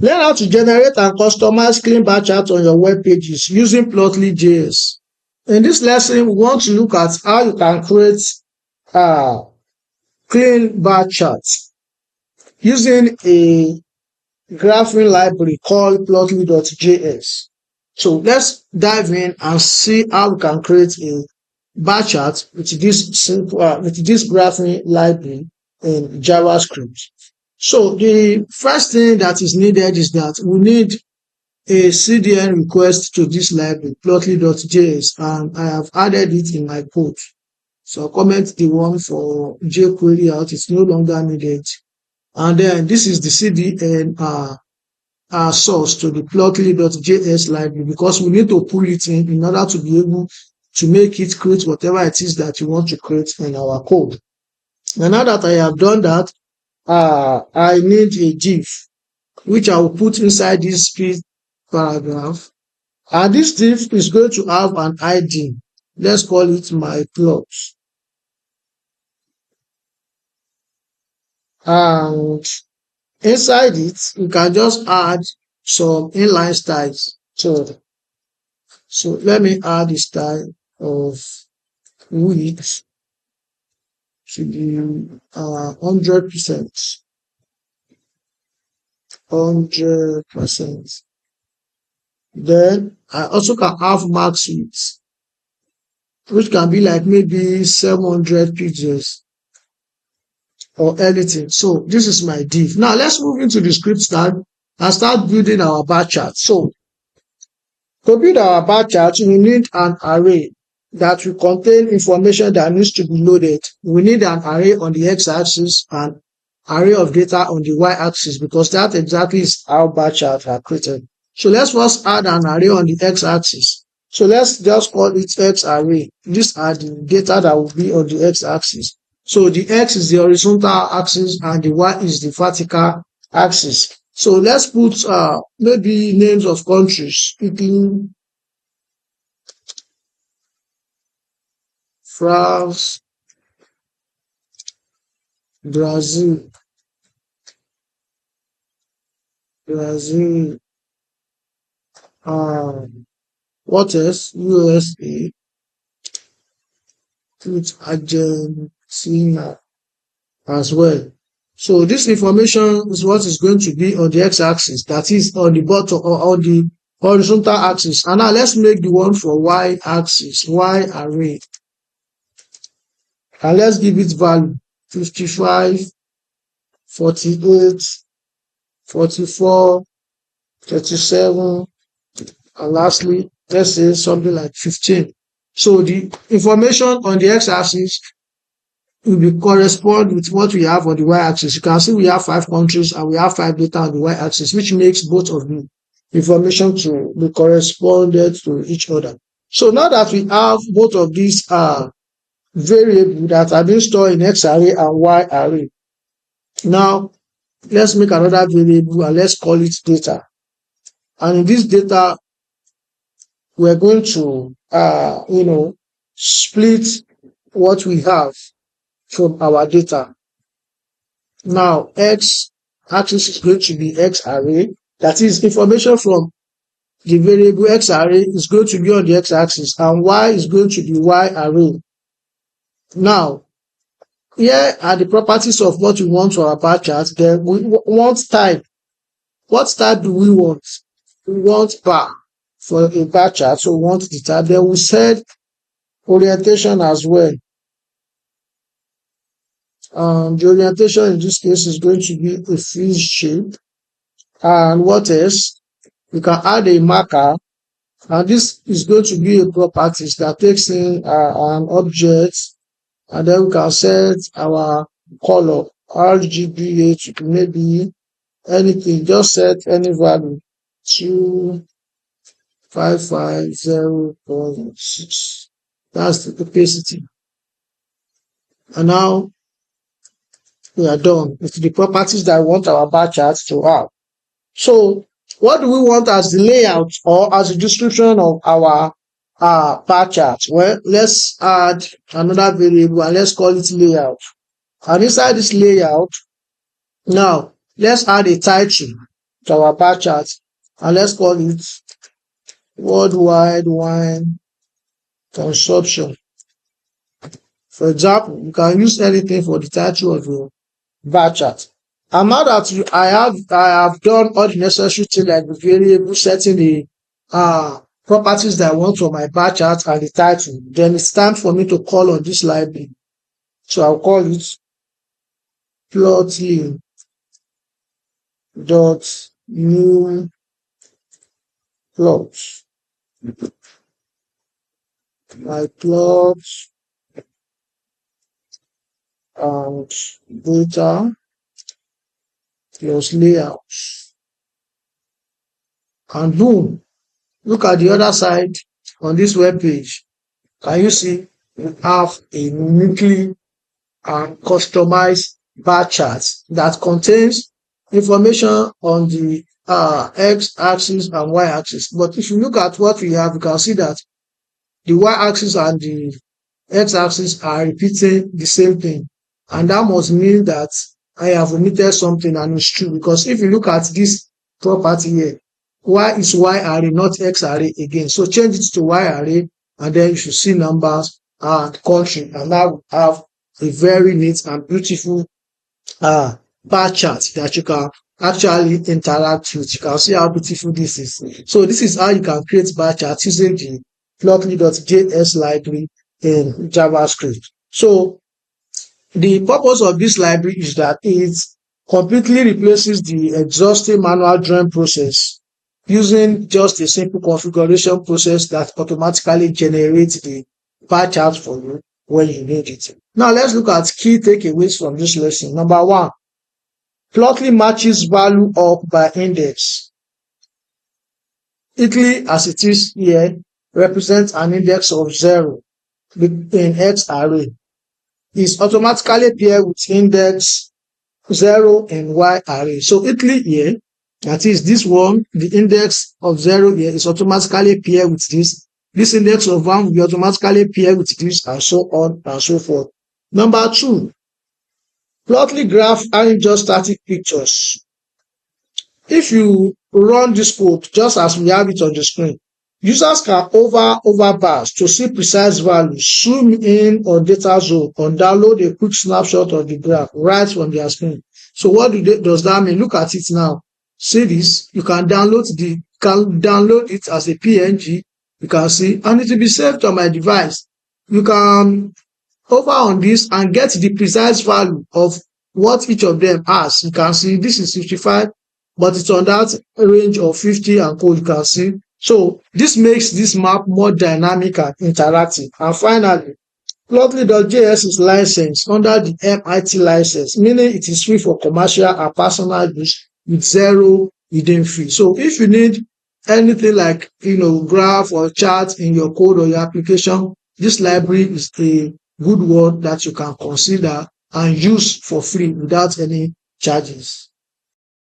Learn how to generate and customize clean bar charts on your web pages using Plotly.js. In this lesson, we want to look at how you can create uh, clean bar charts using a graphing library called Plotly.js. So let's dive in and see how we can create a bar chart with this simple with this graphing library in JavaScript. So the first thing that is needed is that we need a CDN request to this library, Plotly.js, and I have added it in my code. So I'll comment the one for jQuery out, it's no longer needed. And then this is the CDN source to the Plotly.js library, because we need to pull it in order to be able to make it create whatever it is that you want to create in our code. And now that I have done that, I need a div which I will put inside this speed paragraph. And this div is going to have an ID. Let's call it my plot. And inside it, you can just add some inline styles. So let me add the style of width to be 100%. 100%. Then I also can have max width, which can be like maybe 700 pixels or anything. So this is my div. Now let's move into the script tab and start building our bar chart. So to build our bar chart, we need an array that will contain information that needs to be loaded. We need an array on the x-axis and array of data on the y-axis, because that exactly is how bar charts are created. So let's first add an array on the x-axis. So let's just call it x array. These are the data that will be on the x-axis. So the x is the horizontal axis and the y is the vertical axis. So let's put maybe names of countries: Italy, France, Brazil, what else? USA, put Argentina as well. So this information is what is going to be on the x-axis, that is on the bottom or on the horizontal axis. And now let's make the one for y-axis, y array. And let's give it value 55, 48, 44, 37, and lastly, let's say something like 15. So the information on the x-axis will be correspond with what we have on the y-axis. You can see we have 5 countries and we have 5 data on the y-axis, which makes both of the information to be corresponded to each other. So now that we have both of these variables that are being stored in x array and y array, now let's make another variable and let's call it data. And in this data, we're going to split what we have from our data. Now x axis is going to be x array, that is information from the variable x array is going to be on the x axis, and y is going to be y array. Now here are the properties of what we want for our bar chart. Then we want type. What type do we want? We want bar for a bar chart, so we want the type. Then we set orientation as well. The orientation in this case is going to be a fish shape. And what else? We can add a marker, and this is going to be a property that takes in an object, and then we can set our color RGBA to maybe anything. Just set any value 2550.6. That's the opacity. And now we are done with the properties that we want our bar charts to have. So what do we want as the layout or as a description of our bar chart? Well, let's add another variable and let's call it layout. And inside this layout, now let's add a title. to our bar chart, and let's call it worldwide wine consumption. For example, you can use anything for the title of your bar chart. And now that I have done all the necessary things like the variable, setting the properties that I want for my bar chart and the title, then it's time for me to call on this library. So I'll call it plotly dot new plot. My plot and data plus layout. And boom, look at the other side on this web page. Can you see we have a uniquely and customized bar chart that contains information on the x-axis and y-axis. But if you look at what we have, you can see that the y-axis and the x-axis are repeating the same thing. And that must mean that I have omitted something, and it's true, because if you look at this property here, y is y array, not x array again. So change it to y array, and then you should see numbers and country, and now we have a very neat and beautiful bar chart that you can actually interact with. You can see how beautiful this is. So this is how you can create bar charts using the plotly.js library in JavaScript. So the purpose of this library is that it completely replaces the exhaustive manual drawing process using just a simple configuration process that automatically generates the bar chart for you when you need it. Now let's look at key takeaways from this lesson. Number one, Plotly matches value up by index. Italy, as it is here, represents an index of 0 in X array. Is automatically paired with index 0 in Y array. So Italy here, that is this one, the index of 0 here is automatically paired with this. This index of 1 will be automatically paired with this, and so on and so forth. Number two, Plotly graph aren't just static pictures. If you run this code just as we have it on the screen, users can over bars to see precise values, zoom in on data zone, or download a quick snapshot of the graph right from their screen. So what does that mean? Look at it now. See this? You can download it as a PNG. You can see, and it will be saved on my device. You can hover on this and get the precise value of what each of them has. You can see this is 55, but it's on that range of 50 and co. You can see. So this makes this map more dynamic and interactive. And finally, Plotly.js is licensed under the MIT license, meaning it is free for commercial and personal use with zero hidden fee. So if you need anything like graph or chart in your code or your application, this library is a good one that you can consider and use for free without any charges.